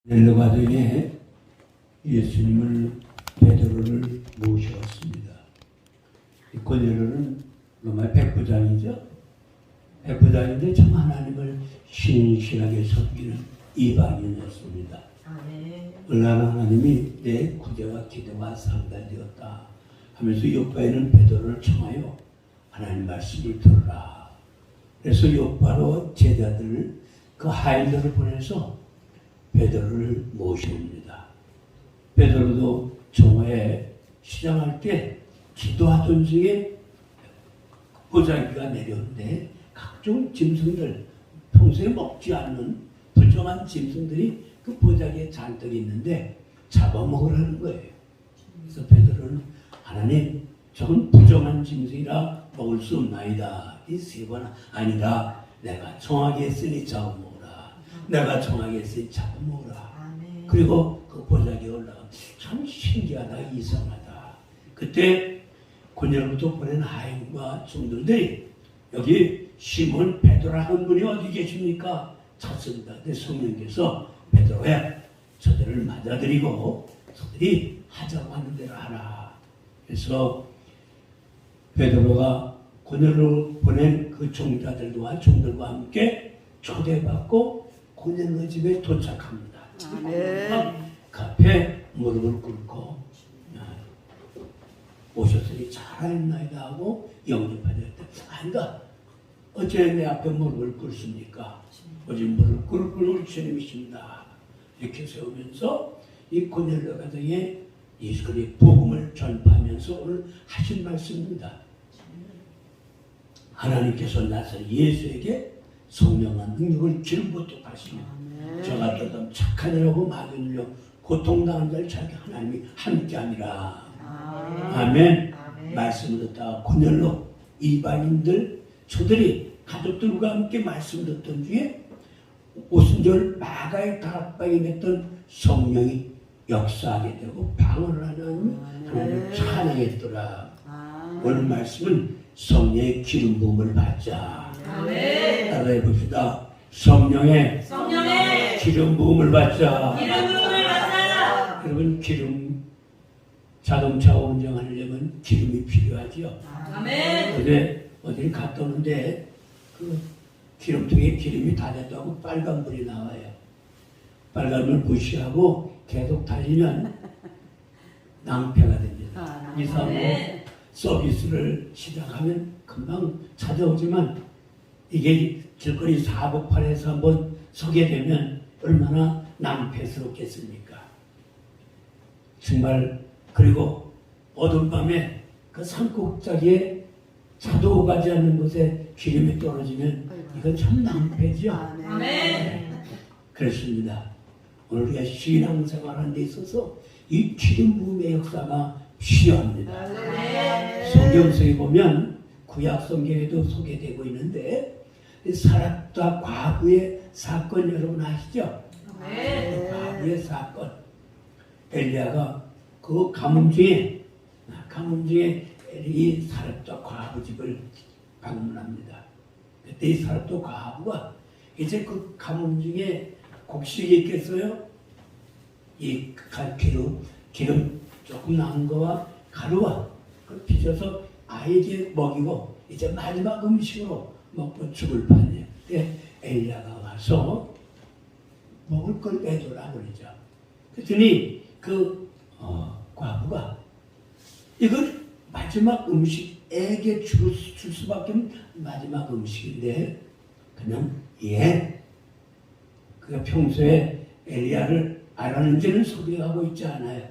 넬로 가정에 예수님을 베드로를 모셔왔습니다. 이 고넬로는 로마의 백부장이죠. 백부장인데 참 하나님을 신실하게 섬기는 이방인이었습니다. 얼마나 하나님이 내 구제와 기도가 상달되었다 하면서 요파에는 베드로를 청하여 하나님 말씀을 들으라. 그래서 요파로 제자들을 그 하인들을 보내서 베드로를 모셔옵니다. 베드로도 정오에 시장할 때 기도하던 중에 보자기가 내려오는데 각종 짐승들, 평소에 먹지 않는 불정한 짐승들이 그 보자기에 잔뜩 있는데 잡아먹으라는 거예요. 그래서 베드로는 하나님, 저건 부정한 짐승이라 먹을 수 없나이다. 이 세 번 아니라 내가 정하게 했으니 잡아먹으라. 내가 정하게 했으니 잡아먹으라. 그리고 그 보자기에 올라가 참 신기하다, 이상하다. 그때 고넬로부터 보낸 하인과 종들들이 여기 시몬 베드로라는 분이 어디 계십니까? 찾습니다. 근데 성령께서 베드로야, 저들을 맞아들이고 저들이 하자고 하는 대로 하라. 그래서 베드로가 고넬로 보낸 그 종자들과 종들과 함께 초대받고 고넬로 집에 도착합니다. 그 앞에 무릎을 꿇고 오셨으니 잘하였나이다 하고 영접하자 했다. 아니다. 어째 내 앞에 무릎을 꿇습니까? 어제 무릎을 꿇을 우리 주님이십니다. 이렇게 세우면서 이 고넬로 가정에 예수의 복음을 전파하면서 오늘 하신 말씀입니다. 하나님께서 나서 예수에게 성령한 능력을 기름 부어 하시며 저 같은 착한 이라고 막연히 고통당한 자를 자기 하나님이 함께하니라. 아멘. 말씀을 듣다가 고넬로 이방인들 저들이 가족들과 함께 말씀 듣던 중에 오순절 마가의 다락방에 냈던 성령이 역사하게 되고 방언을 하는 하나님을 찬양했더라. 오늘 말씀은 성령의 기름 부음을 받자. 따라해 봅시다. 성령의 기름 부음을 받자. 여러분, 기름, 자동차 운전하려면 기름이 필요하죠. 어제 어딜 갔다 오는데 그 기름통에 기름이 다 됐다고 빨간불이 나와요. 빨간불 무시하고 계속 달리면 낭패가 됩니다. 이사고 서비스를 시작하면 금방 찾아오지만 이게 길거리 사고팔에서 한번 서게 되면 얼마나 낭패스럽겠습니까? 정말. 그리고 어두운 밤에 그 산꼭자기에 차도 가지 않는 곳에 기름이 떨어지면 이건 참 낭패죠. 그렇습니다. 오늘 우리가 신앙생활하는 데 있어서 이 기름 부음의 역사가 필요합니다. 성경 속에 보면 구약 성경에도 소개되고 있는데 사렙과 과부의 사건 여러분 아시죠? 과부의 사건. 엘리야가 그 가뭄 중에 이 사렙과 과부 집을 방문합니다. 그때 이 사렙과 과부가 이제 그 가뭄 중에 곡식이 있겠어요? 이 기름 조금 남은 거와 가루와 그걸 빚어서 아이에게 먹이고 이제 마지막 음식으로 먹고 죽을 판이에요. 그때 엘리야가 와서 먹을 걸 빼줘라 그러죠. 그랬더니 그 과부가 이걸 마지막 음식, 애에게 줄 수밖에 없는 마지막 음식인데 그냥 그가 평소에 엘리야를 알았는지는 소개하고 있지 않아요.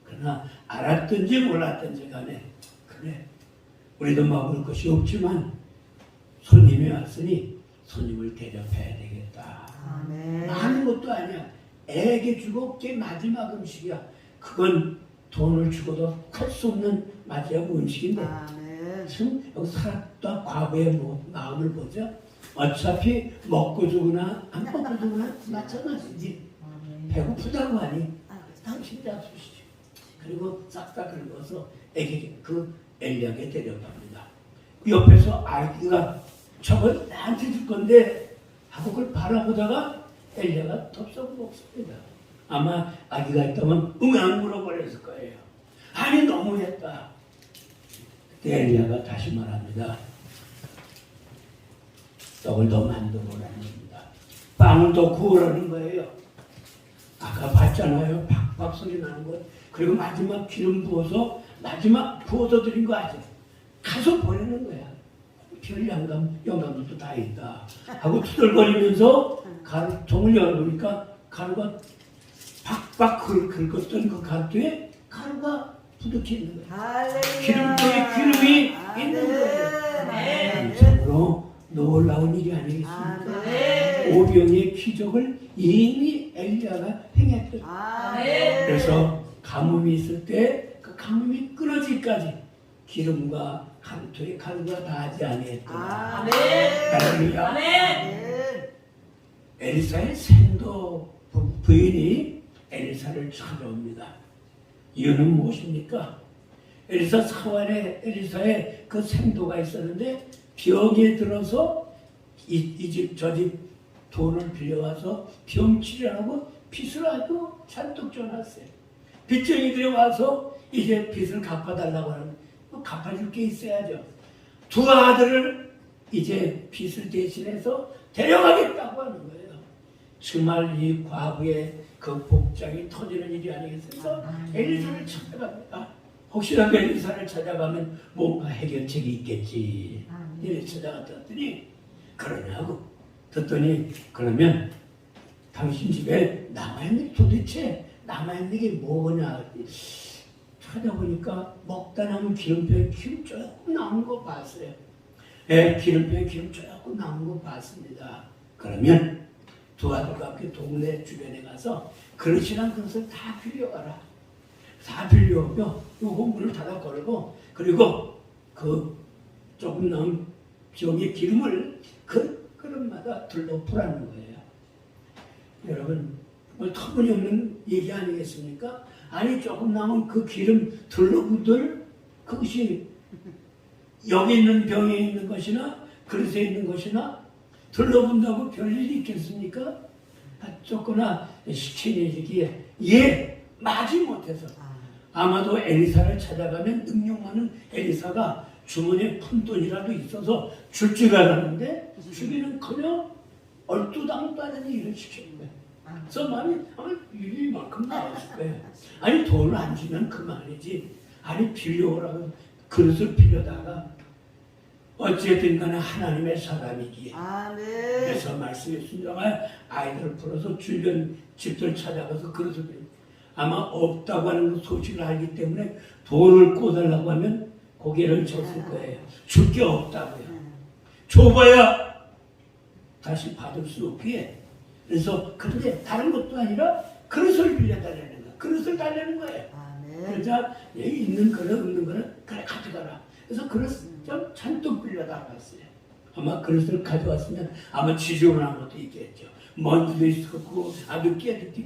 그러나 알았든지 몰랐든지 간에 그래, 우리도 먹을 것이 없지만 손님이 왔으니 손님을 대접해야 되겠다. 많은 것도 아니야. 애에게 주고 그게 마지막 음식이야. 그건 돈을 주고도 할 수 없는 마지막 음식인데 지금 여기 사람과 과거의 마음을 보죠. 어차피 먹고 죽으나 안 먹고 죽으나 마찬가지지. 배고프다고 하니 당신 잡수시죠. 그리고 싹싹 긁어서 애기 그 엘리야에게 대접합니다. 그 옆에서 아기가 저걸 나한테 줄 건데 하고 그걸 바라보다가 엘리야가 덥석 먹습니다. 아마 아기가 있다면 안 물어버렸을 거예요. 아니 너무했다. 그때 엘리야가 다시 말합니다. 떡을 더 만들어라는 겁니다. 빵을 더 구우라는 거예요. 아까 봤잖아요. 팍팍 소리 나는 거. 그리고 마지막 기름 부어서 드린 거 아세요? 가서 보내는 거야. 별 영감도 다 있다 하고 투덜거리면서 가루통을 열어보니까 가루가 팍팍 긁었던 그 가루에 가루가 부득이 있는 거야. 기름통에 기름이 있는 거예요. 참으로 놀라운 일이 아니겠습니까? 오병의 기적을 이미 엘리야가 행했죠. 그래서 가뭄이 있을 때 그 가뭄이 끊어질까지 기름과 가루통에 가루가 닿지 아니했더라. 할렐루야. 엘리사의 생도 부인이 엘리사를 찾아옵니다. 이유는 무엇입니까? 엘리사 사활에 엘리사의 그 생도가 있었는데 병에 들어서 이 집 저 집 돈을 빌려와서 병 치료하고 빚을 아주 잔뜩 져놨어요. 빚쟁이들이 와서 이제 빚을 갚아달라고 하는, 갚아줄 게 있어야죠. 두 아들을 이제 빚을 대신해서 데려가겠다고 하는 거예요. 정말 이 과부의 그 복장이 터지는 일이 아니겠습니까? 엘리사를 찾아갑니다. 혹시라도 엘리사를 찾아가면 뭔가 해결책이 있겠지. 이래 찾아갔더니 그러냐고 듣더니, 그러면 당신 집에 남아있는, 도대체 남아있는 게 뭐냐 찾아보니까 먹다 남은 기름병에 기름 조금 남은 거 봤어요. 기름병에 기름 조금 남은 거 봤습니다. 그러면 두 아들과 함께 동네 주변에 가서 그릇이랑 그릇을 다 빌려와라. 다 빌려오며 요거 문을 닫아 걸고, 그리고 그 조금 남은 병의 기름을 그 그릇마다 둘러 부라는 거예요. 여러분, 뭐 터무니없는 얘기 아니겠습니까? 아니 조금 남은 그 기름 둘러붙을 그것이 여기 있는 병에 있는 것이나 그릇에 있는 것이나 둘러본다고 별일이 있겠습니까? 어쩌거나 시키내지기에 마지 못해서 아마도 엘리사를 찾아가면 능력 많은 엘리사가 주머니에 푼돈이라도 있어서 줄 줄 알았는데 주기는커녕 얼두당도 않은 일을 시키는 거예요. 그래서 마음이 아마 이만큼 나왔을 거예요. 아니 돈을 안 주면 그만이지. 아니 빌려오라고 그릇을 빌려다가 어찌됐든 간에 하나님의 사람이기에. 그래서 말씀했습니다. 아이들을 풀어서 주변 집들 찾아가서 그릇을 빌려. 아마 없다고 하는 소식을 알기 때문에 돈을 꿔달라고 하면 고개를 젓을 거예요. 줄 게 없다고요. 줘봐야 다시 받을 수 없기에. 그래서 근데 다른 것도 아니라 그릇을 빌려달라는 거야. 그릇을 달라는 거예요. 그러자 여기 있는 그릇 없는 그릇 그래 가져가라. 그래서 그릇 좀 잔뜩 빌려달았어요. 아마 그릇을 가져왔으면 아마 지저분한 것도 있겠죠. 먼지도 있었고 아주 깨끗이.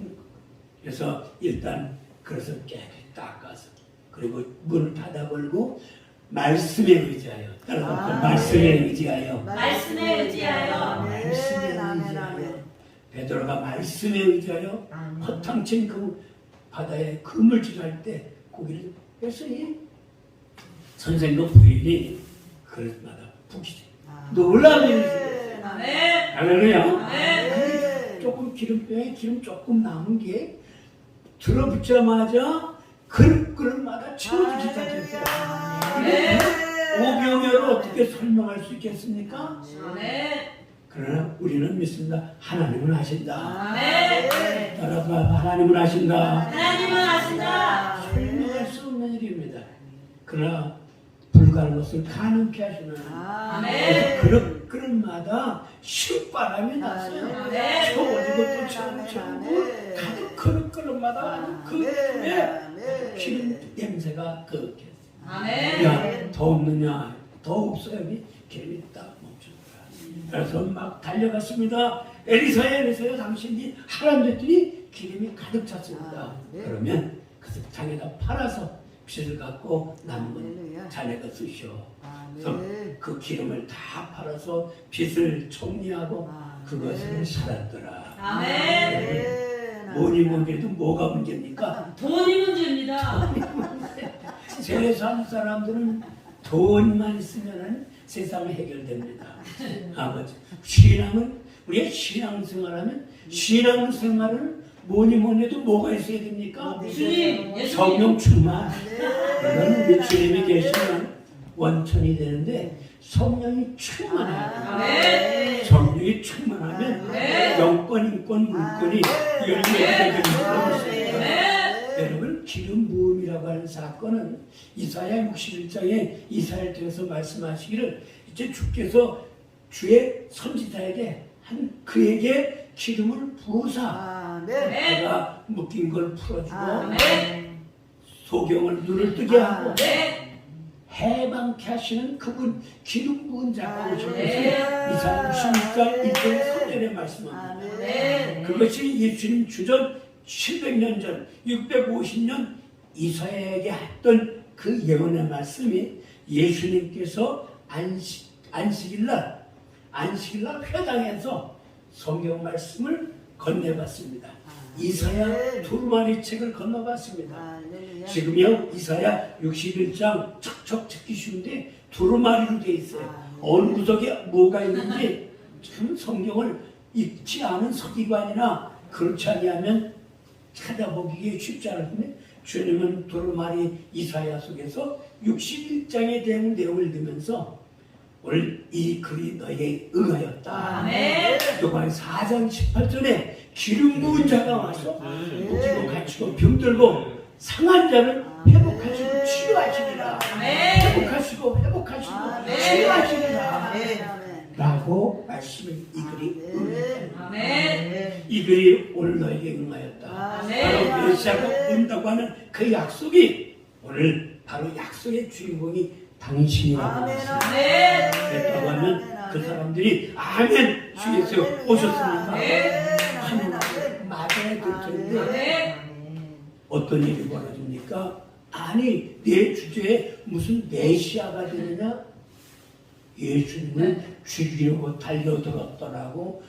그래서 일단 그릇을 깨끗이 닦아서 그리고 문을 닫아 걸고 말씀에 의지하여 따라서 말씀에 의지하여 말씀에 의지하여 말씀에 의지하여 베드로가 말씀에 의지하여 허탕친 그 바다에 그물질할 때 고기를 했으니 선생도 부인이 그릇마다 푹이 놀라운 일이지. 할렐루야. 조금 기름병에 기름 조금 남은 게 들어붙자마자 그릇마다 채워지기 시작했어요. 오병이어를 어떻게 설명할 수 있겠습니까? 그러나 우리는 믿습니다. 하나님은 하신다. 따라서 하나님은 하신다. 설명할 수 없는 일입니다. 그러나 불가능한 것을 가능케 하시는 그릇마다 신바람이 났어요. 채워지고 또 채우고 가득 그릇마다 그 기름 냄새가 그렇게 야, 더 없느냐? 더 없어요. 기름이 딱 멈춘 거야. 그래서 막 달려갔습니다. 엘리사야 당신이 하람 됐더니 기름이 가득 찼습니다. 그러면 그 장에다 팔아서 빚을 갖고 남은 건 자네가 쓰시오. 그래서 그 기름을 다 팔아서 빚을 정리하고 그것을 살았더라. 뭐니 해도 뭐가 문제입니까? 돈이 문제입니다. 세상 사람들은 돈만 있으면 세상이 해결됩니다. 아버지, 신앙은 우리가 신앙생활하면 신앙생활은 뭐니 해도 뭐가 있어야 됩니까? 주님, 예수님. 성령 충만. 그건 우리 주님이 계시면 원천이 되는데 성령이 충만해야 네. 성령이 충만하면 네. 영권, 인권, 물권이 열매되는 것입니다. 네. 여러분, 기름 부음이라고 하는 사건은 이사야 61장에 이사야를 통해서 말씀하시기를 이제 주께서 주의 선지자에게 그에게 기름을 부으사 내가 묶인 걸 풀어주고 네. 소경을 눈을 뜨게 하고 네. 해방케 하시는 그분 기름 부은 자가 오셔서 네. 이사야 61장 1절 3절에 말씀합니다. 네. 그것이 예수님 주전 700년 전 650년 이사야에게 했던 그 예언의 말씀이 예수님께서 안식일날 회당에서 성경 말씀을 건네봤습니다. 이사야 두루마리 책을 건너봤습니다. 지금요 이사야 61장 척척 찾기 쉬운데 두루마리로 되어 있어요. 어느 구석에 뭐가 있는지 지금 성경을 읽지 않은 서기관이나 그렇지 아니하면 찾아보기에 쉽지 않은데 주님은 두루마리 이사야 속에서 61장에 대한 내용을 읽으면서 오늘 이 글이 너에게 응하였다. 아멘. 요한 4장 18절에 기름 부은 자가 와서 목지고 갇히고 병들고 상한 자를 회복하시고 치유하시리라. 회복하시고 치유하시리라. 라고 말씀을 이 글이 응했다. 이 글이 오늘 너에게 응하였다. 바로 메시아가 온다고 하는 그 약속이 오늘 바로 약속의 주인공이 당신이라고 했습니다. 그랬다고 하면 그 사람들이 아멘 주 예수 오셨습니까? 하나님 맞아야 될 텐데 어떤 일이 벌어집니까? 아니 내 주제에 무슨 메시아가 되느냐? 예수님을 죽이려고 달려들었더라고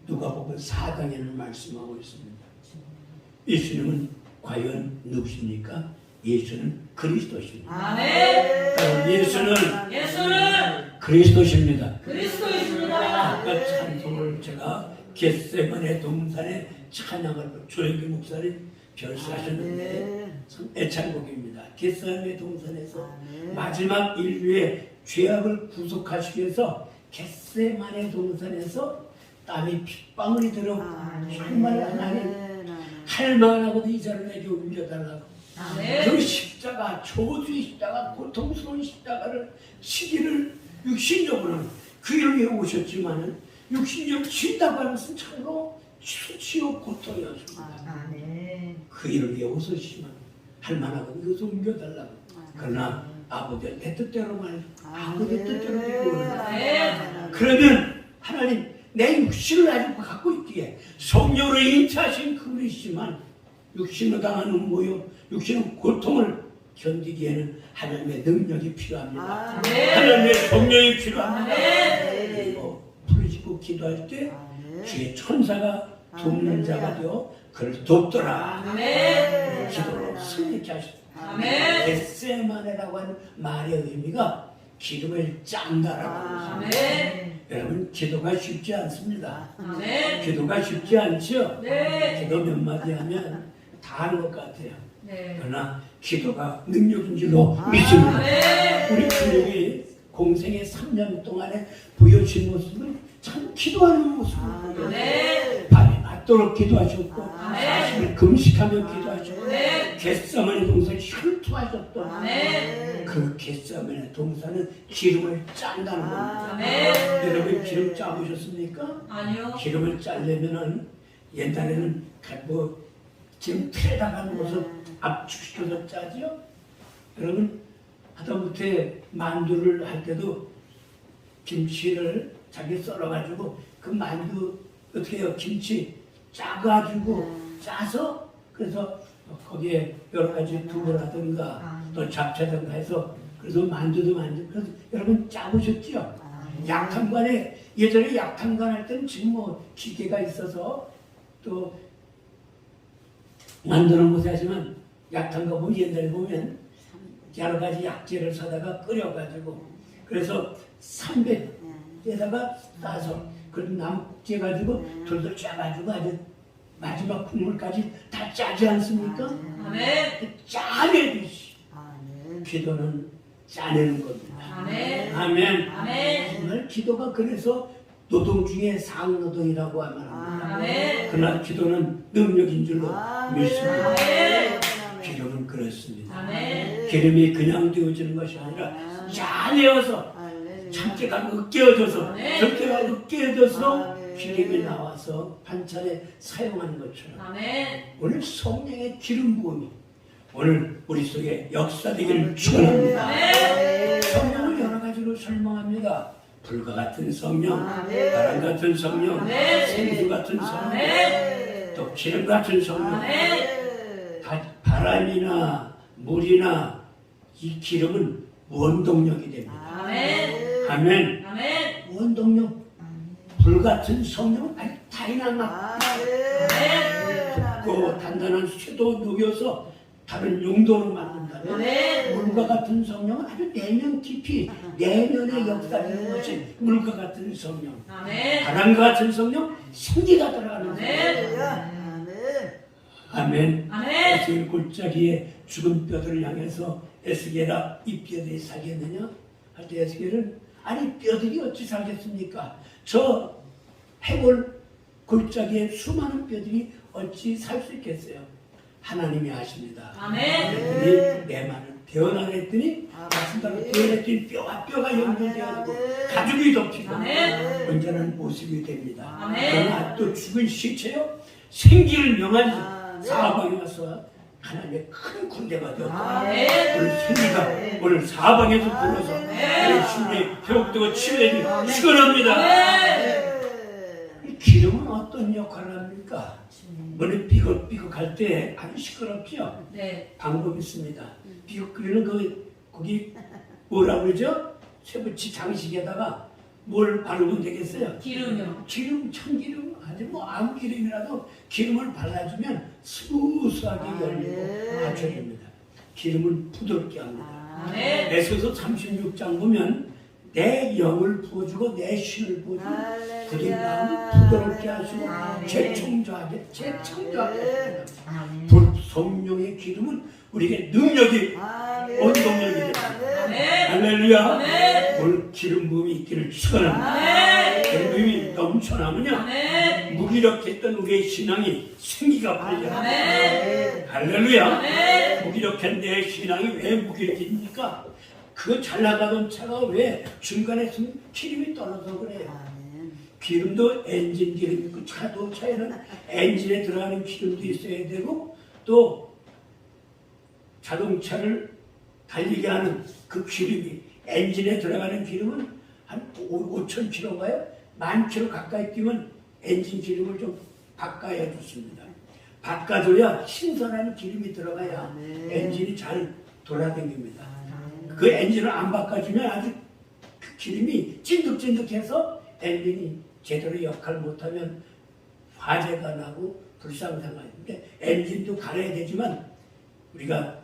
누가복음 4장에는 말씀하고 있습니다. 예수님은 과연 누구십니까? 예수는 그리스도십니다. 예수는 그리스도십니다. 아까 찬송을 제가 겟세마네 동산에 찬양을 조영기 목사님 별수하셨는데 참 애창곡입니다. 겟세마네 동산에서 마지막 인류의 죄악을 구속하시기 위해서 겟세마네 동산에서 땀이 핏방울이 들어 정말 하나님 할만하고도 이 자를 내게 옮겨달라고 그 십자가, 저주의 십자가, 고통스러운 십자가를 시기를 육신적으로는 그 일을 위해 오셨지만은 육신적으로 진다고 하는 것은 참으로 수치요 고통이었습니다. 그 일을 위해 오셨지만 할만하고 이것을 옮겨달라고. 그러나 아버지 내 뜻대로 말, 아버지 뜻대로 되고 그러면 하나님 내 육신을 아직 갖고 있기에 성령으로 인치하신 그분이시지만 육신으로 당하는 모욕, 육신은 고통을 견디기에는 하나님의 능력이 필요합니다. 하나님의 성령이 필요합니다. 그리고 부르짖고 기도할 때 주의 천사가 돕는 자가 되어 그를 돕더라. 기도로 승리케 하셨다. 겟세마네라고 하는 말의 의미가 기름을 짠다라고 합니다. 여러분 기도가 쉽지 않습니다. 기도가 쉽지 않죠? 기도 몇 마디 하면 다 하는 것 같아요. 그러나 기도가 능력인 줄로 믿습니다. 우리 주님이 공생의 3년 동안에 보여주신 모습은 참 기도하는 모습입니다. 밤이 맞도록 기도하셨고 사실 금식하며 기도하셨고 겟세마네 동산에 혈투하셨던 그 겟세마네 동산은 기름을 짠다는 겁니다. 여러분 기름 짜보셨습니까? 아니요. 기름을 짜려면은 옛날에는 뭐 지금 틀에다가 하는 것을 압축시켜서 짜죠? 여러분 하다못해 만두를 할 때도 김치를 자기 썰어가지고 그 만두 어떻게 해요? 김치 짜가지고 짜서 그래서 거기에 여러 가지 두부라든가 또 잡채든가 해서 그래서 만두도 만들고 그래서 여러분 짜보셨죠? 약탕관에 예전에 약탕관 할 때는 지금 뭐 기계가 있어서 또 만드는 곳에 하지만 약한 거 보면 옛날에 보면 여러 가지 약재를 사다가 끓여가지고 그래서 300에다가 싸서 그리고 남재 가지고 돌돌 짜가지고 아주 마지막 국물까지 다 짜지 않습니까? 아멘. 짜내듯이 아멘. 기도는 짜내는 겁니다. 아멘. 아멘. 아멘. 정말 기도가 그래서 노동 중에 상노동이라고 말합니다. 아멘. 그러나 기도는 능력인 줄로 믿습니다. 아멘. 기름은 그렇습니다. 아멘. 기름이 그냥 되어지는 것이 아니라 짜내어서 할렐루야. 참깨가 으깨어져서 아멘. 적개가 으깨어져서 아멘. 기름이 나와서 반찬에 사용하는 것처럼 아멘. 오늘 성령의 기름 부음이 오늘 우리 속에 역사되기를 축원합니다. 아멘. 성령을 여러 가지로 설명합니다. 불과 같은 성령, 아멘. 바람 같은 성령, 아멘. 생수 같은 성령, 아멘. 또 기름 같은 성령. 아멘. 바람이나 물이나 이 기름은 원동력이 됩니다. 아멘. 아멘. 아멘. 원동력, 불 같은 성령은 아주 다이나믹 그 단단한 쇠도 녹여서 다른 용도로 만든다면 아멘. 물과 같은 성령은 아주 내면 깊이 내면의 역사되는 것이 물과 같은 성령. 아멘. 바람과 같은 성령 생기가 들어가는 아멘. 성령. 아멘. 아멘. 에스겔 골짜기에 죽은 뼈들을 향해서 에스겔아 이 뼈들이 살겠느냐? 할 때 에스겔은 아니 뼈들이 어찌 살겠습니까? 저 해골 골짜기에 수많은 뼈들이 어찌 살 수 있겠어요? 하나님이 아십니다. 아멘. 그랬더니 내 말을 태어나라 했더니 말씀대로 태어났더니 뼈와 뼈가 연결되어지고 가죽이 덮이고 아멘. 온전한 모습이 됩니다. 아멘. 그러나 또 죽은 시체요 생기를 명한 아멘. 사방에 와서 하나님의 큰 군대가 되었다. 아멘. 오늘 생기가 오늘 사방에서 불러서 우리 주님의 회복되고 치유되기 축원합니다. 이 기름은 어떤 역할을 합니까? 머리 삐걱삐걱할 때 아주 시끄럽죠? 네. 방법이 있습니다. 삐걱 끓이는 거기 뭐라 그러죠? 쇠붙이 장식에다가 뭘 바르면 되겠어요? 기름요. 기름, 참기름, 아주 뭐 아무 기름이라도 기름을 발라주면 스무스하게 열리고 받쳐줍니다. 기름을 부드럽게 합니다. 아멘. 에스겔서 36장 보면 내 영을 부어주고 내 신을 부어주고 그들 마음을 부드럽게 하시고 재청조하게 합니다. 불 성령의 기름은 우리에게 능력이 원동력이 됩니다. 아멘. 할렐루야. 아멘. 오늘 기름 부음이 있기를 축원합니다. 아멘. 기름 부음이 넘쳐나면요 아멘. 무기력했던 우리의 신앙이 생기가 발려요. 아멘. 할렐루야. 아멘. 무기력한 내 신앙이 왜 무기력입니까? 그 잘 나가던 차가 왜 중간에 기름이 떨어져 그래요? 기름도 엔진 기름 있고 차에는 엔진에 들어가는 기름도 있어야 되고 또 자동차를 달리게 하는 그 기름이 엔진에 들어가는 기름은 한 5,000km인가요? 10,000km 가까이 뛰면 엔진 기름을 좀 바꿔야 좋습니다. 바꿔줘야 신선한 기름이 들어가야 엔진이 잘 돌아다닙니다. 그 엔진을 안 바꿔주면 아주 그 기름이 찐득찐득해서 엔진이 제대로 역할을 못하면 화재가 나고 불상사가는데 엔진도 갈아야 되지만 우리가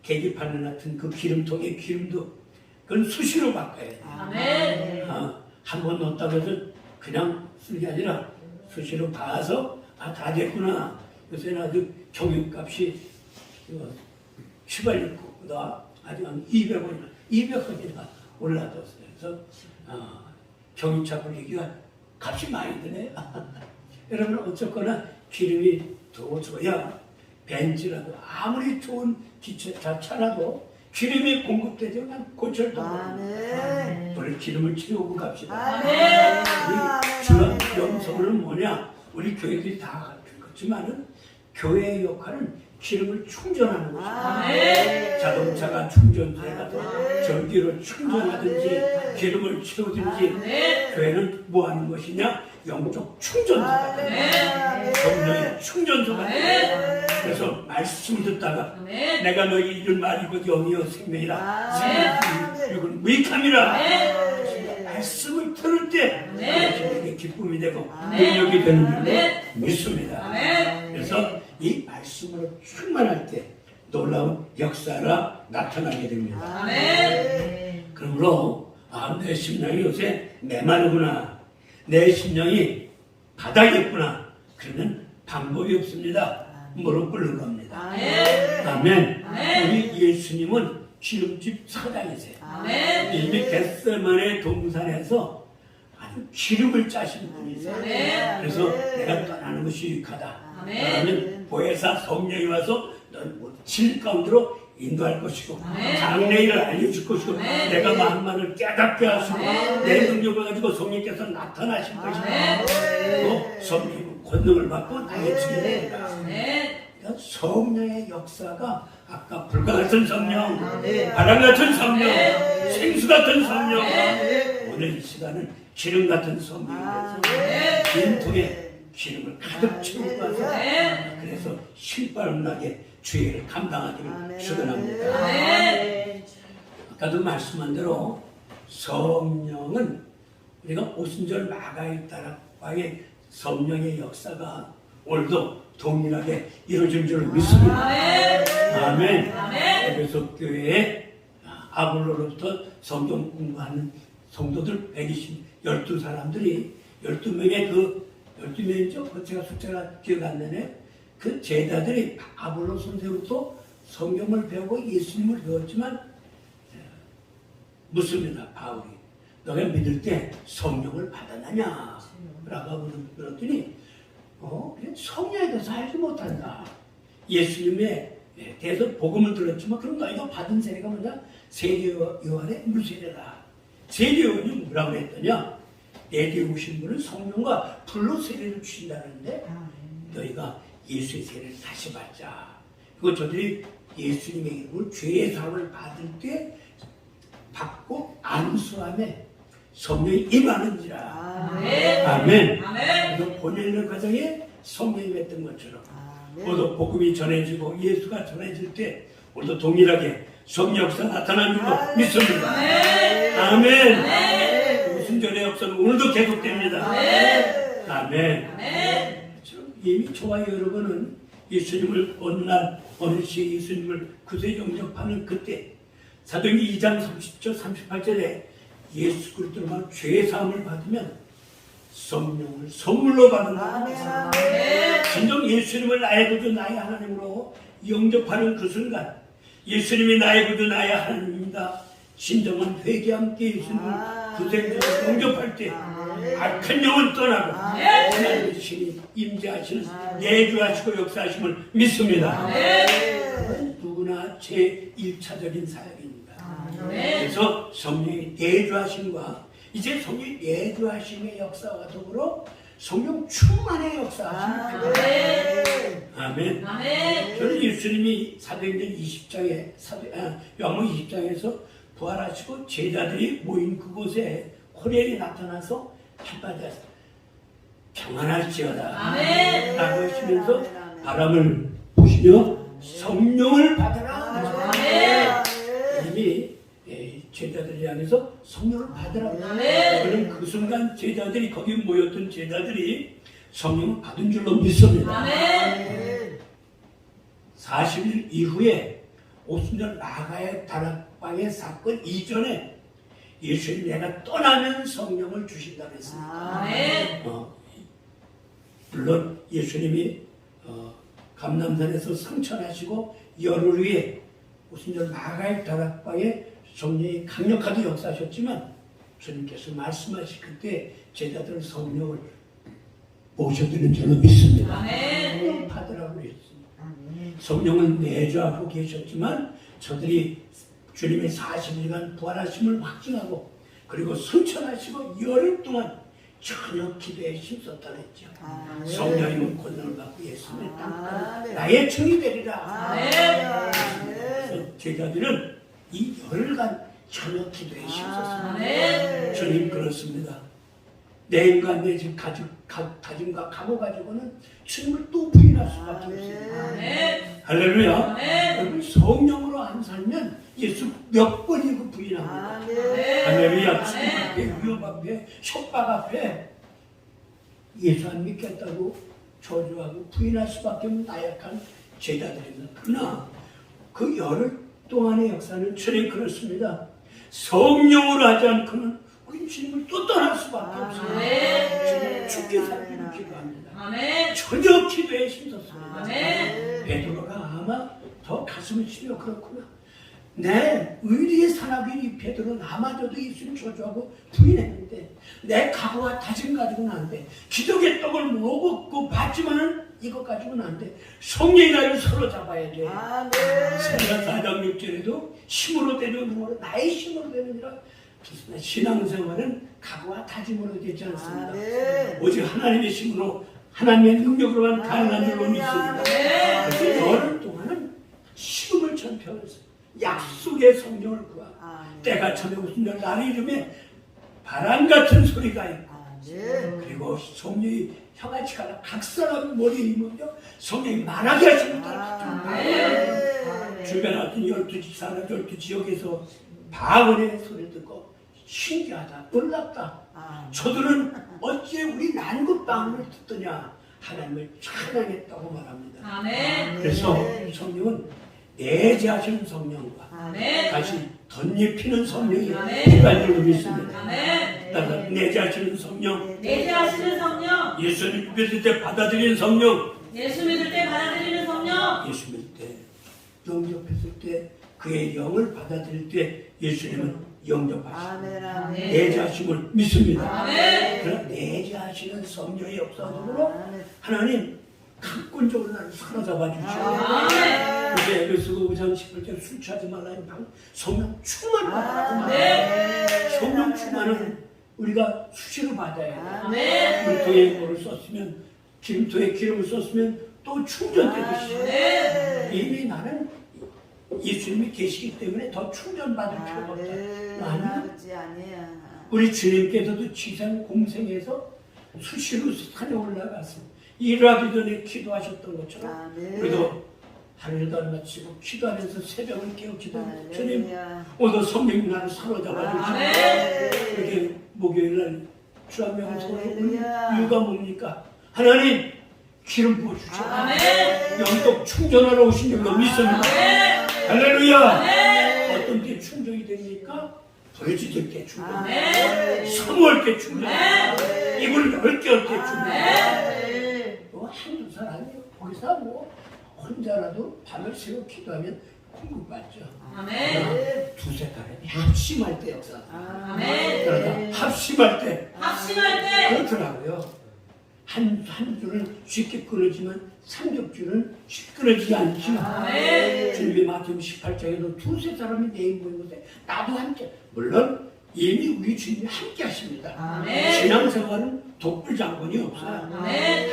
계기판 같은 그 기름통의 기름도 그건 수시로 바꿔야 돼요. 아멘. 한 번 넣었다고 해서 그냥 쓰는 게 아니라 수시로 봐서 다 됐구나. 요새는 아주 경유값이 휘발유보다 아주 한 200원이나 올라졌어요. 그래서 경유차 불리기가 값이 많이 드네요. 여러분 어쨌거나 기름이 더 줘야 벤츠라도 아무리 좋은 기차라도 기름이 공급되지만 고철도 우리 기름을 채우고 갑시다. 우리 주한 명성은 뭐냐? 우리 교회들이 다 그렇지만은 교회의 역할은 기름을 충전하는 것입니다. 아멘. 자동차가 충전소에 가서 전기로 충전하든지 기름을 채우든지 교회는 뭐 하는 것이냐? 영적 충전소가 됩니다. 성령의 충전소가 됩니다. 그래서 말씀 듣다가 내가 너희 이를 말이고 영이여 생명이라 생명이 이건 무익함이라 말씀을 들을 때 그것이 내게 기쁨이 되고 능력이 되는 줄로 믿습니다. 그래서 이 말씀으로 충만할 때 놀라운 역사가 나타나게 됩니다. 그러므로 내 심령이 요새 메마르구나, 내 심령이 바닥이었구나, 그러면 방법이 없습니다. 무릎 꿇는 겁니다. 아멘. 우리 예수님은 기름집 사장이세요. 이미 겟세마네 동산에서 아주 기름을 짜신 분이세요. 그래서 내가 떠나는 것이 유익하다. 그러면 보혜사 성령이 와서 넌 질 가운데로 인도할 것이고 장래일을 알려줄 것이고 내가 마음만을 깨닫게 하시고 내 능력을 가지고 성령께서 나타나실 것이고 또 성령은 권능을 받고 나의 주게 됩니다. 그러니까 성령의 역사가 아까 불과 같은 성령, 바람 같은 성령, 생수 같은 성령, 오늘 이 시간은 기름 같은 성령이 돼서 빈통에 기름을 가득 채우고 가서 그래서 신발나게 주의를 감당하기를 축원합니다. 아까도 말씀한 대로 성령은 우리가 오순절 마가의 다락방의 성령의 역사가 오늘도 동일하게 이루어질 줄 믿습니다. 아멘. 에베소 교회에 아볼로로부터 성경 공부하는 성도들 12사람들이 12명이죠. 그 제가 숫자가 기억 안 나네. 그 제자들이 아볼로 선생부터 성경을 배우고 예수님을 배웠지만 묻습니다. 바울이 너가 믿을 때 성령을 받았느냐? 라고 물었더니 성령에 대해서 알지 못한다. 예수님에 대해서 복음을 들었지만 그럼 너희가 받은 세례가 뭐냐? 세례 요한의 물세례다. 세례 요한이 뭐라고 했더냐? 내게 오신 분은 성령과 불로 세례를 주신다는데 너희가 예수의 세례를 다시 받자. 그리고 저들이 예수님의 이름으로 죄의 사함을 받을 때 받고 안수함에 성령이 임하는지라. 아멘. 그래서 본인의 가정에 성령이 임했던 것처럼 모두 복음이 전해지고 예수가 전해질 때 우리도 동일하게 성령 역사 나타나는 줄로 믿습니다. 아멘. 오순절의 역사는 오늘도 계속됩니다. 아멘. 이미 저와 여러분은 예수님을 어느 시에 예수님을 그새 영접하는 그때 사도행전 2장 30절 38절에 예수 그리스도만 죄 사함을 받으면 성령을 선물로 받는다. 진정 예수님을 나의 구주 나의 하나님으로 영접하는 그 순간 예수님이 나의 구주 나의 하나님입니다. 진정한 회개와 함께 예수님을 구세주로 영접할 때 악한 영은 떠나고 하나님의 신이 임재하시는 내주하시고 역사하심을 믿습니다. 누구나 제 1차적인 사역입니다. 그래서 성령의 내주하심과 이제 성령의 내주하심의 역사와 더불어 성령 충만의 역사하십니다. 아멘. 저는 예수님이 사도행전 20장에 요한복음 20장에서 부활하시고 제자들이 모인 그곳에 코리엘이 나타나서 한마디 평안할지어다 라고 하시면서 바람을 보시며 성령을 받으라. 이미 제자들을 향해서 성령을 받으라. 그럼 그 순간 제자들이 거기 모였던 제자들이 성령을 받은 줄로 믿습니다. 40일 이후에 오순절 마가의 다락방의 사건 이전에 예수님 내가 떠나면 성령을 주신다고 했습니다. 물론 예수님이 감람산에서 성천하시고 열흘 후에 오순절 마가의 다락방에 성령이 강력하게 역사하셨지만 주님께서 말씀하신 그때 제자들은 성령을 모셔드는 줄로 믿습니다. 성령 받으라고 했습니다. 성령은 내주하고 계셨지만 저들이 주님의 40일간 부활하심을 확증하고 그리고 성천하시고 열흘 동안 전혀 기도에 힘썼다 그랬죠. 성령님은 권능을 받고 예수님의 땅끝 나의 증이 되리라. 그래서 제자들은 이 열흘간 전혀 기도에 힘썼습니다. 주님 그렇습니다. 내 인간 내 집 다짐과 각오 가지고는 주님을 또 부인할 수밖에 없습니다. 할렐루야. 여러분 성령으로 안 살면 예수 몇 번이고 부인합니다. 할렐루야. 죽음 앞에 위협 앞에 협박 앞에 예수 안 믿겠다고 저주하고 부인할 수밖에 없는 나약한 제자들입니다. 그러나 그 열흘 동안의 역사는 주님 그렇습니다. 성령으로 하지 않고는 우리 주님을 또 떠날 수밖에 없습니다. 주님 죽게 살기를 기도합니다. 아멘. 전혀 기도에 힘썼습니다. 아멘. 베드로가 아마 더 가슴을 치며 그렇구나. 내 의리의 사나귀인 베드로는 아마저도 예수를 저주하고 부인했는데 내 각오와 다짐 가지고는 안 돼. 기적의 떡을 먹고 봤지만은 이것 가지고는 안 돼. 성령이 나를 서로 잡아야 돼. 세가 4장 6절에도 힘으로 되는 힘으로 나의 힘으로 되느니라. 좋습니다. 신앙생활은 각오와 다짐으로 되지 않습니다. 오직 하나님의 힘으로 하나님의 능력으로만 가능한 줄로 믿습니다. 그래서 열흘 동안은 시험을 전폐하면서 약속의 성령을 구하고 때가 참에 오순절 날의 이름에 바람 같은 소리가 있고 그리고 성령이 혀같이 갈라 각 사람 머리에 임으며 성령이 말하게 하시는 주변에 어떤 12지사나 12지역에서 방언의 소리 듣고 신기하다 놀랍다 저들은 어찌 우리 난국 방언을 듣더냐 하나님을 찬양했다고 말합니다. 아멘. 그래서 성령은 내재하시는 성령과 아멘. 다시 덧입히는 성령이 아멘. 필요한 줄로 믿습니다. 아멘. 따라서 내재하시는 성령, 내재하시는 성령, 예수님 믿을 때 받아들이는 성령, 예수 믿을 때 받아들이는 성령, 예수 믿을 때 영접했을 때 그의 영을 받아들일 때 예수님은 영접하십니다. 내재하심을 믿습니다. 아멘. 그런 내재하시는 성령의 역사적으로 하나님 강권적으로 나를 사로잡아 주시고 아멘. 그래서 에베소서 5장 10절 술 취하지 말라는 방 성령 충만을 받으라고 네. 말합니다. 성령 충만은 우리가 수시로 받아야 돼요. 아멘. 물통에 물을 썼으면 기름통에 기름을 썼으면 또 충전되듯이 이미 나는 예수님이 계시기 때문에 더 충전받을 필요가 없다. 아니야. 우리 주님께서도 지상 공생에서 수시로 산에 올라가서 일하기 전에 기도하셨던 것처럼 우리도 하늘도 안 마치고 기도하면서 새벽을 깨우치던 주님 오늘 성령이 나를 사로잡아 주시고 이렇게 목요일날 주한명소로 이유가 뭡니까? 하나님 기름 부어주시고 영적 충전하러 오신 줄로 믿습니다. 할렐루야. 어떤 게 충전이 됩니까? 부러질 때 충전, 사모할 때 충전, 입을 넓게 할 때 충전. 뭐 한두 사람이 거기서 뭐 혼자라도 밤을 새고 기도하면 공급받죠. 두세 사람이 합심할 때 역사. 그러다 합심할 때 그렇더라고요. 한 줄은 쉽게 끊어지만 삼겹줄은 쉽게 끊어지지 않지만 주님이 마태복음 18장에도 두세 사람이 내 입 모인 곳에 나도 함께 물론 이미 우리 주님이 함께 하십니다. 신앙생활은 독불장군이 없어요.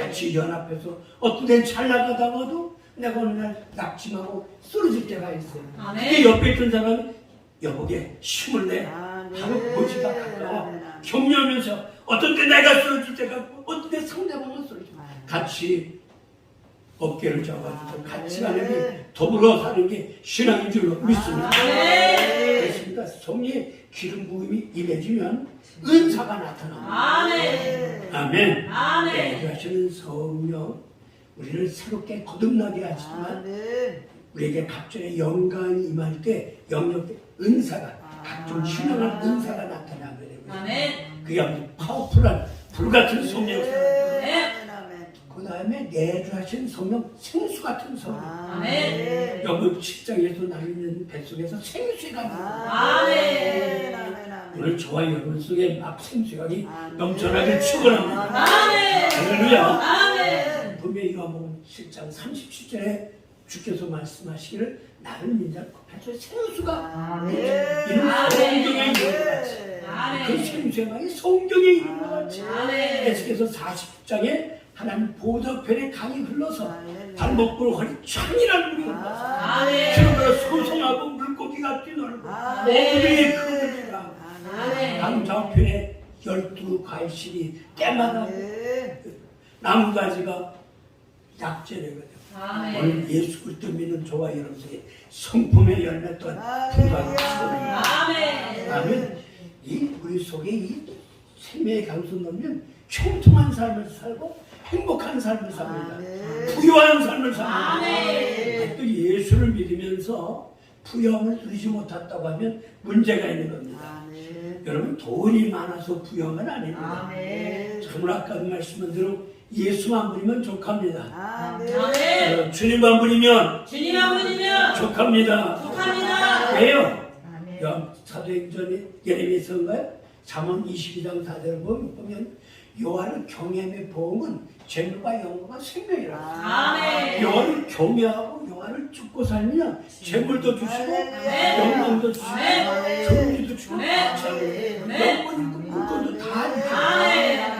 같이 연합해서 어떤 데는 잘 나가다가도 내가 어느 날 낙심하고 쓰러질 때가 있어요. 그게 옆에 있던 사람이 여보게 힘을 내 바로 보지가 가까워 격려하면서 어떤 때 내가 쓰러질 때가 있고 어떤 때 상대방은 쓰러지고 같이 어깨를 잡아주고 같이 가는 게 더불어 사는 게 신앙인 줄로 믿습니다. 그렇습니다. 성령의 기름 부음이 임해지면 은사가 나타납니다. 아멘. 내주하시는 성령 우리를 새롭게 거듭나게 하시지만 우리에게 각종의 영광이 임할 때 영역 은사가 각종 신앙한 은사가 나타나게 됩니다. 그게 아주 파워풀한 불같은 성령 그 다음에 내주하신 성령 생수 같은 성령 여기 7장에서 나누는 뱃속에서 생수가 오늘 저와 여러분 속에 막 생수가 넘쳐나게 축원합니다. 할렐루야. 분명히 요한복음 7장 37절에 주께서 말씀하시기를 나를 믿는 뱃속에 생수가 이는 성경의 이름과 같이 그 생수의 강이 성경의 이름과 같이 에스겔서 40장에 하나님 보좌편에 강이 흘러서 발목으로 허리 창이라는 물이 흘러서 그러므로 소송하고 물고기가 뛰놀고 모두의 그물이라 강 좌우편에 12과일실이 때마다 나무가지가 약재래거든요. 오늘 예수 그리스도 믿는 저와 여러분에게 성품의 열매 또한 불가능합니다. 아멘. 이 우리 속에 이 생명의 강수 넣으면 총통한 삶을 살고 행복한 삶을 삽니다. 아멘. 부유한 삶을 삽니다. 아멘. 또 예수를 믿으면서 부영을 누리지 못했다고 하면 문제가 있는 겁니다. 아멘. 여러분 돈이 많아서 부영은 아닙니다. 아멘. 오늘 아까 말씀한 대로 예수만 부리면 족합니다. 아멘. 아멘. 주님만 부리면 주님 한 분이면 족합니다. 족합니다. 왜요? 아멘. 사도행전에 예레미야서인가요? 잠언 22장 4절을 보면 여호와를 경외함의 보응은 재물과 영광과 생명이라. 아멘. 여호와를 경외하고 여호와를 쫓고 살면 재물도 주시고 아멘. 영광도 주시고 아멘. 정리도 주시고 아멘. 영원히 물건도 다 주시고. 아멘.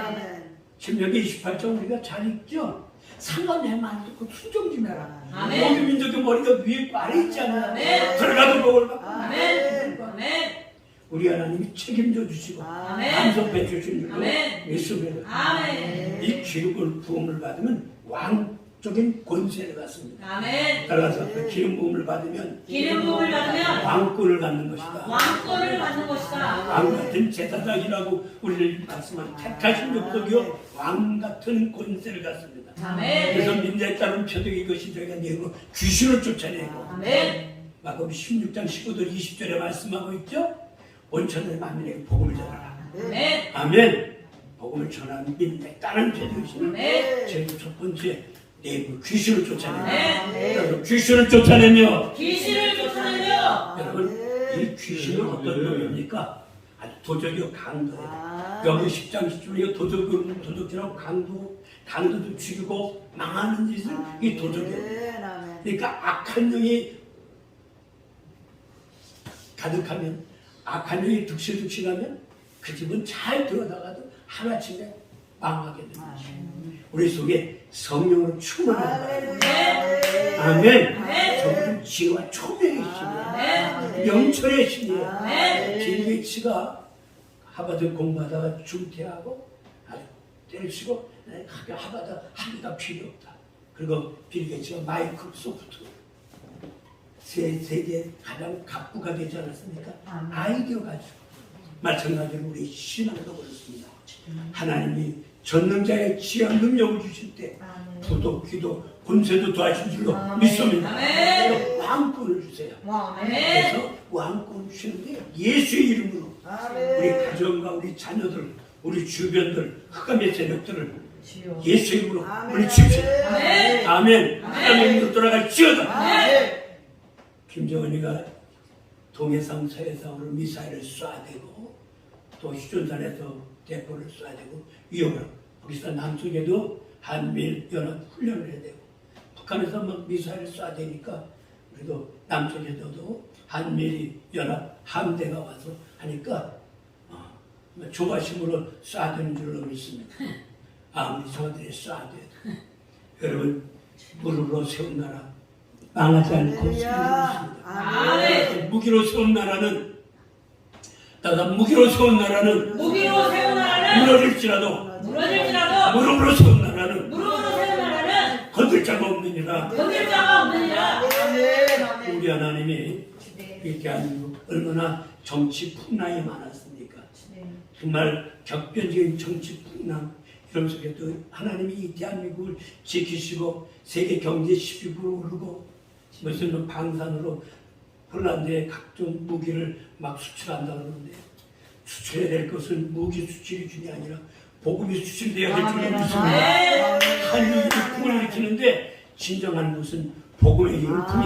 신명기 28장 우리가 잘 읽죠? 상가 내 말 듣고 순종 좀 해라. 아멘. 모든 민족의 머리가 위에 있고 아래 있잖아요. 아멘. 들어가도 복을 받고. 아멘. 아멘. 우리 하나님이 책임져 주시고 아멘. 간섭해 주신 줄로 아멘. 믿습니다. 아멘. 이 기름을 부음을 받으면 왕적인 권세를 갖습니다. 아멘. 따라서 그 기름 부음을 받으면 기름 부음을 받으면 왕권을 갖는 것이다. 왕권을 받는 것이다. 왕 같은 제사장이라고 우리를 말씀한 택하신 족속이요 왕 같은 권세를 갖습니다. 그래서 아멘. 민자에 따른 표적이 이것이 저희가 내고 귀신을 쫓아내고 아멘. 마가복음 16장 15절 20절에 말씀하고 있죠. 온천의 만민에게 복음을 전하라. 아멘. 아멘. 복음을 전하는 민자에 따른 표적이시면 아멘. 제일 첫 번째 내부 귀신을 쫓아내라. 아멘. 그래서 귀신을 쫓아내며 귀신을 쫓아내며 여러분 이 귀신은 어떤 놈입니까? 아주 도적이요 강도예요. 아. 여기 10장 10절에 도적이라고 강도도 죽이고 망하는 짓을 이 도적이에요. 아멘. 그러니까 악한 영이 가득하면 악한 영이 득실득실하면 그 집은 잘 들어다가도 하루아침에 망하게 됩니다. 우리 속에 성령으로 충만한 거예요. 아멘. 아멘. 저분은 지혜와 초명의 신이에요. 아멘. 영철의 신이에요. 아멘. 빌 게이츠가 하버드 공부하다가 중퇴하고 아주 때려치고 하버드 학위가 필요 없다. 그리고 빌 게이츠가 마이크로소프트 세계 가장 갑부가 되지 않았습니까? 아이디어 가지고 마찬가지로 우리 신앙도 그렇습니다. 하나님이 전능자의 지혜와 능력을 주실 때 부도, 기도, 권세도 더하신 줄로 믿습니다. 아멘. 왕권을 주세요. 아멘. 그래서 왕권을 주시는데 예수의 이름으로 우리 아멘. 가정과 우리 자녀들, 우리 주변들, 흑암의 세력들을 주여. 예수의 이름으로 아멘. 물리칩시다. 아멘. 아멘. 흑암의 이름으로 돌아갈지어다. 아멘. 김정은이가 동해상, 서해상으로 미사일을 쏴대고 또 휴전선에서 대포를 쏴대고 위협을 하고 거기서 남쪽에도 한미일 연합 훈련을 해야 되고 북한에서 막 미사일을 쏴대니까 우리도 남쪽에서도 한미일 연합 함대가 와서 하니까 조바심으로 쏴대는 줄로 믿습니다. 아무리 저들이 쏴대도 여러분 무릎으로 세운 나라 망하지 않고 살리고 아멘. 있습니다. 무기로 세운 나라는 무기로 세운 나라는 무기로 세운 나라는 무너질지라도 무너질지라도 무릎으로 세운 나라는 무릎으로 세운 나라는 건들 자가 없느니라. 건들 자가 없느니라. 아멘. 우리 하나님이 이 대한민국 얼마나 정치 풍랑이 많았습니까? 정말 격변적인 정치 풍랑 이런 속에도 하나님이 이 대한민국을 지키시고 세계 경제 10위로 오르고 무슨 방산으로 폴란드에 각종 무기를 막 수출한다고 그러는데 수출해야 될 것은 무기 수출이 중요한 게 아니라 복음이 수출돼야 될 줄로 믿습니다. 한국이 풍을 일으키는데 진정한 것은 복음의 일품이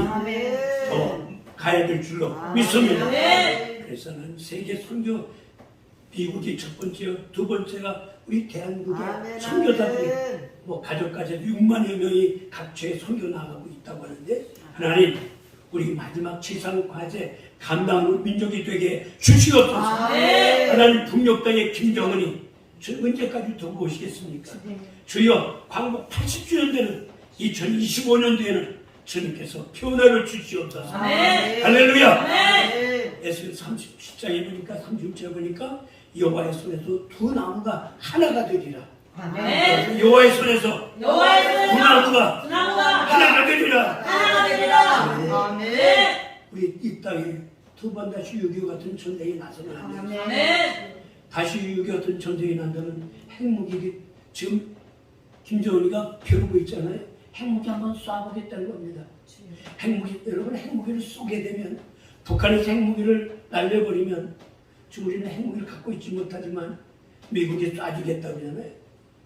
더 가야 될 줄로 믿습니다. 그래서는 세계 선교 미국이 첫 번째요, 두 번째가 우리 대한민국의 선교사들이 뭐 가족까지 6만여 명이 각처에 선교 나가고 있다고 하는데 하나님 우리 마지막 지상 과제 감당하는 민족이 되게 주시옵소서. 하나님 북녘 땅의 김정은이 언제까지 두고 오시겠습니까? 주여 광복 80주년 되는 2025년도에는 주님께서 변화를 주시옵소서. 할렐루야. 에스겔 37장에 보니까 36장에 보니까 여호와의 손에서 두 나무가 하나가 되리라. 여호와의 손에서 두 나무가 하나가 되리라. 우리 이 땅에 두 번 다시 6.25 같은 전쟁이 나서는 안 돼요. 다시 6.25 같은 전쟁이 난다면 핵무기 지금 김정은이가 벼르고 있잖아요. 핵무기 한번 쏴보겠다는 겁니다. 핵무기, 여러분 핵무기를 쏘게 되면 북한에서 핵무기를 날려버리면 우리는 핵무기를 갖고 있지 못하지만 미국이 쏴주겠다 그러잖아요.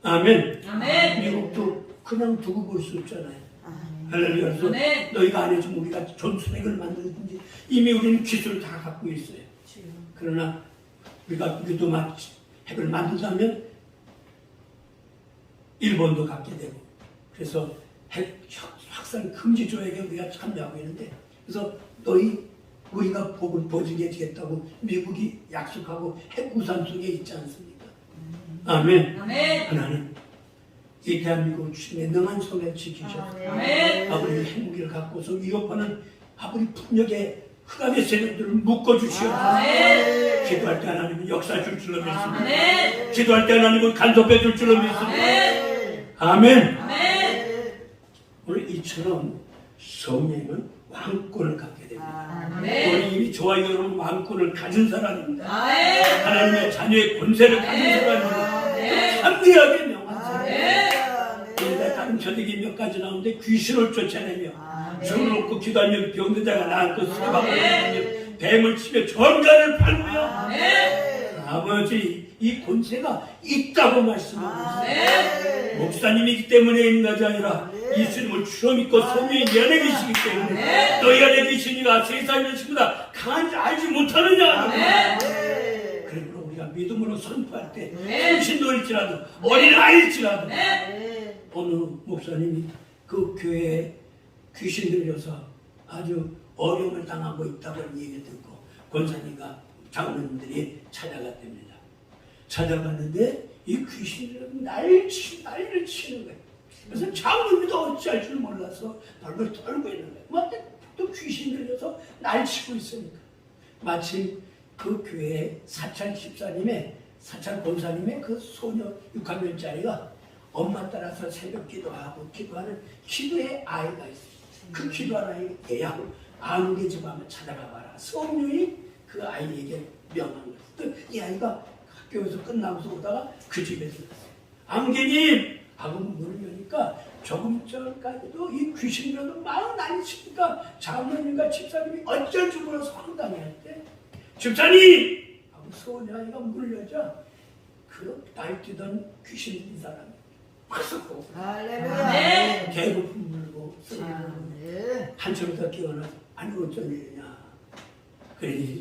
아멘. 아멘. 미국도 그냥 두고 볼 수 없잖아요. 아멘. 할렐루야. 그래서 아멘. 너희가 안 해주면 우리가 전투핵을 만들든지 이미 우리는 기술을 다 갖고 있어요. 그러나 우리가 우리도 핵을 만든다면 일본도 갖게 되고 그래서 핵 확산 금지 조약에 우리가 참여하고 있는데 그래서 우리가 복을 보증해 주겠다고 미국이 약속하고 핵 우산 속에 있지 않습니까? 아멘. 아멘. 하나님 이 대한민국을 주님의 능한 손에 지키셔서 아멘. 아버지 핵무기를 갖고서 위협하는 아버지 폭력의 흑암의 세력들을 묶어주시옵소서. 아멘. 기도할 때 하나님은 역사 줄 줄로 믿습니다. 아멘. 기도할 때 하나님은 간섭해 줄 줄로 믿습니다. 아멘. 아멘. 아멘. 오늘 이처럼 성령은 왕권을 갖게 됩니다. 아멘. 우리 이미 저와 여러분 왕권을 가진 사람입니다. 아멘. 하나님의 자녀의 권세를 가진 사람입니다. 아멘. 담대하게 명한 사람. 아멘. 우리가 다른 저녁이 몇 가지 나오는데 귀신을 쫓아내며 아멘. 손을 놓고 기도하며 병든 자가 나았고 세방을 아멘. 하며 뱀을 치며 전갈을 팔고요. 아멘. 아버지 이 권세가 있다고 말씀하고 아멘. 목사님이기 때문에 있는 것이 아니라 예수님을 주로 믿고 성령이 내 안에 계시기 때문에 너희 안에 계시니가 세상의 것보다 강한지 알지 못하느냐. 그러므로 우리가 믿음으로 선포할 때 신도일지라도 어린아이일지라도 어느 목사님이 그 교회에 귀신 들려서 아주 어려움을 당하고 있다고 얘기 듣고 권사님과 장로님들이 찾아갔답니다. 찾아갔는데 이 귀신들은 난리를 치는 거예요. 그래서 장로님도 어찌할 줄 몰라서 벌벌 떨고 있는 거예요. 또 귀신 들려서 날치고 있으니까. 마침 그 교회에 사찰 집사님의 사찰 권사님의 그 소녀 6학년짜리가 엄마 따라서 새벽 기도하고 기도하는 기도의 아이가 있어요. 그 기도하는 애야 아무개 집 한번 찾아가 봐라. 성령이 그 아이에게 명한 거예요. 이 아이가 학교에서 끝나고서 오다가 그 집에 들어갔어요. 암개님 하고 문을 여니까 조금 전까지도 이 귀신들도 막 난리치니까 장로님과 집사님이 어쩔 줄 몰라서 황당해했대. 집사님! 하고 소녀아이가 문을 여자 그 날뛰던 귀신 이 사람이 확 오고 할렐루야. 개고품 물고 한참부터 깨어나서 아니 어쩐 일이냐.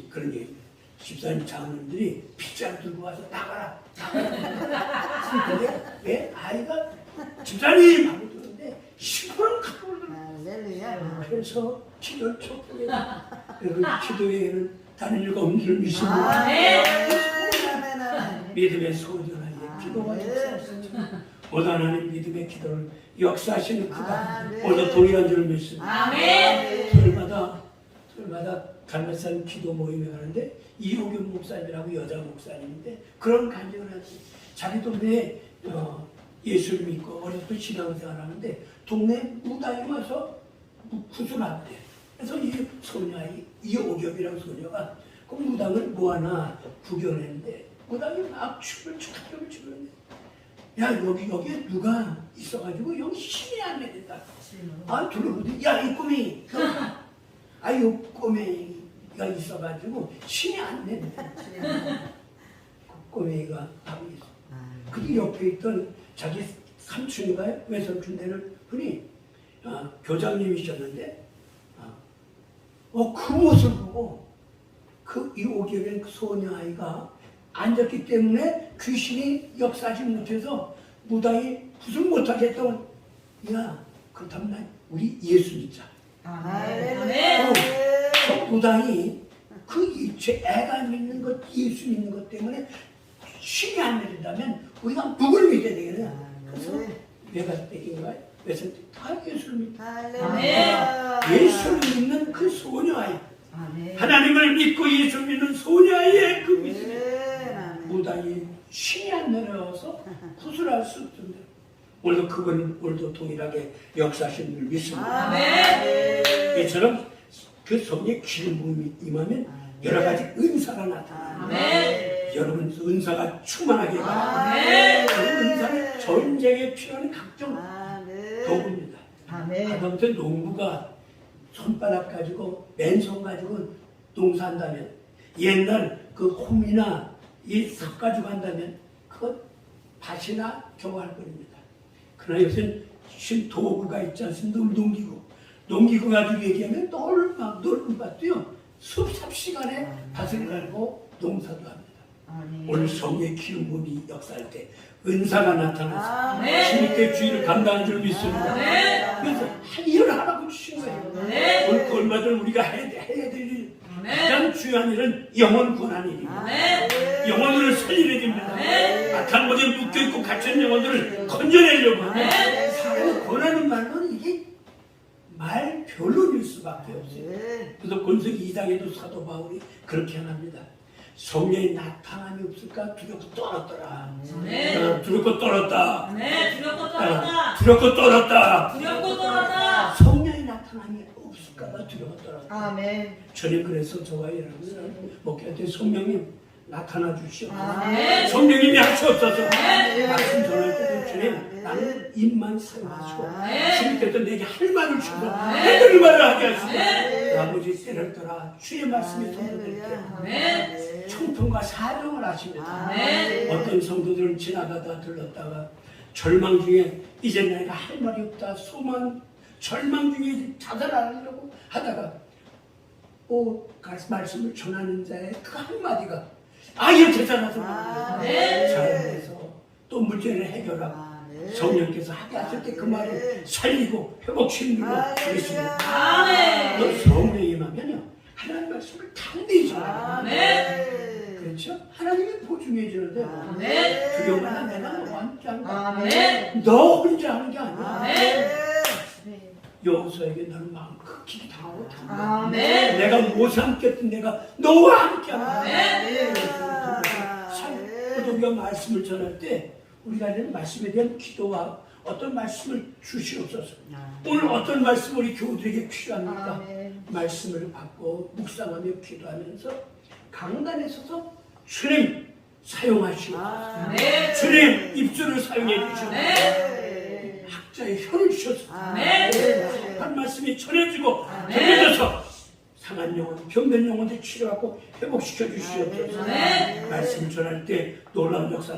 그러니 집사님 장로님들이 빗자루 들고 와서 나가라. 근데 왜 아이가 집사님 하고 들었는데 시끄러운 각도를 들어. 할렐루야. 그래서 기도를 촉구해. 그리고 기도회에는 다른 일가 없는 줄 믿습니다. 믿음의 소전하에 기도가 역사하시죠. 오늘 하나님 믿음의 기도를 역사하시는 그가 오늘 동일한 줄 믿습니다. 아멘. 토요일마다 갈매산 기도 모임에 가는데 이호균 목사님이라고 여자 목사님인데 그런 간증을 하지. 자기 동네에 예수를 믿고 어려서 신앙생활 하는데 동네 무당이 와서 구슬한대. 그래서 이 소녀아이 이호균이라는 소녀가 그 무당을 뭐하나 구경했는데 무당이 막 춤을 추는데 야 여기에 누가 있어가지고 여기 힘이 안 내린다. 아 둘러보더니 야이 꼬맹이 이 꼬맹이가 있어가지고 힘이 안 내린다. 그 꼬맹이가 하고 있어. 그 옆에 있던 자기 삼촌인가요? 외삼촌 되는 분이 교장님이셨는데 그 모습을 보고 그 이호기의 그 소녀아이가 앉았기 때문에 귀신이 역사하지 못해서 무당이 구슬 못하겠다고 야 그렇다면 난 우리 예수 믿자. 할렐루야. 그 무당이 그 애가 믿는 것 예수 믿는 것 때문에 신이 안 내린다면 우리가 누굴 믿어야 되겠냐. 그래서 외가 때인가요? 외서 다 예수를 믿다. 할렐루야. 예수를 믿는 그 소녀아이 하나님을 믿고 예수 믿는 소녀아이의 그 믿음 무당이 신이 안 내려와서 구슬할 수 없던데 오늘도 그건 오늘도 동일하게 역사하신 줄 믿습니다. 아멘. 이처럼 그 성령의 기름 부음이 임하면 여러 가지 은사가 나타납니다. 아멘. 여러분 은사가 충만하게 아멘. 그 은사는 전쟁에 필요한 각종 아멘. 도구입니다. 아멘. 하다못해 농부가 손바닥 가지고 맨손 가지고 농사한다면 옛날 그 홈이나 이 삽 가지고 한다면 그건 밭이나 겨우할 겁니다. 그러나 요새는 신 도구가 있지 않습니까? 농기구 가지고 얘기하면 넓은 밭도요 수십 시간에 밭을 갈고 농사도 합니다. 아멘. 오늘 성의 기름부음이 역사할 때 은사가 나타나서 아멘. 주님께 주의를 감당하는 줄 믿습니다. 아멘. 그래서 할 일을 하라고 주신 거예요. 아멘. 오늘 그 얼마 전 우리가 해야 될 일, 아멘. 가장 중요한 일은 영혼 구원하는 일입니다. 아멘. 영혼들을 살리려 됩니다. 아멘. 악한 것에 묶여있고 갇힌 영혼들을 건져내려고 합니다. 아멘. 사람을 권하는 말로는 이게 말 별로일 수밖에 없어요. 아멘. 그래서 권석이 2장에도 사도 바울이 그렇게 합니다. 성령의 나타남이 없을까 두렵고 떨었더라. 아멘. 두렵고 떨었다. 아멘. 두렵고 떨었다. 두렵고 떨었다. 두렵고 떨었다. 성령의 나타남이 없을까봐 두렵고 떨었다. 아멘. 저는 그래서 저와 여러분을 목회할 때 성령님 나타나 주시옵소서. 아멘. 성령님이 하시옵소서. 아멘. 말씀 전할 때도 주님 아멘. 나는 입만 사용하시고 아멘. 주님께서 내게 할 말을 주고 아멘. 해드릴 말을 하게 하시고 아멘. 아버지 때를 떠나 주의 말씀이 성도들께 아멘. 청통과 사명을 하십니다. 아멘. 어떤 성도들은 지나가다 들렀다가 절망 중에 이제 내가 할 말이 없다 소망 절망 중에 자살하려고 하다가 말씀을 전하는 자의 그 한마디가 이렇게 살아서 아멘. 잘해서 또 문제를 해결하고 아멘. 성령께서 하게 하실 때 그 말을 살리고 회복시키고 그러십니다. 아멘. 또 성령이 임하면요 하나님 말씀을 단대히 전하는 아멘. 그렇죠? 하나님이 보증해 주는데 아멘. 두려워하는 내가 너와 함께 한다. 아멘. 너 혼자 하는 게 아니야. 아멘. 여호수아에게 너는 마음 극히 당하고 당해. 아멘. 내가 못 삼켰던 내가 너와 함께 한다. 아멘. 참, 우리가 말씀을 전할 때 우리가 이런 말씀에 대한 기도와 어떤 말씀을 주시옵소서. 오늘 어떤 말씀 우리 교우들에게 필요합니까? 아멘. 말씀을 받고 묵상하며 기도하면서 강단에 서서 주님 사용하시고 아멘. 주님 입술을 사용해 주시고 아멘. 학자의 혀를 주셔서 아멘. 한 말씀이 전해지고 아멘. 전해져서 상한 영혼, 병든 영혼들 치료하고 회복시켜 주시옵소서. 아멘. 말씀 전할 때 놀라운 역사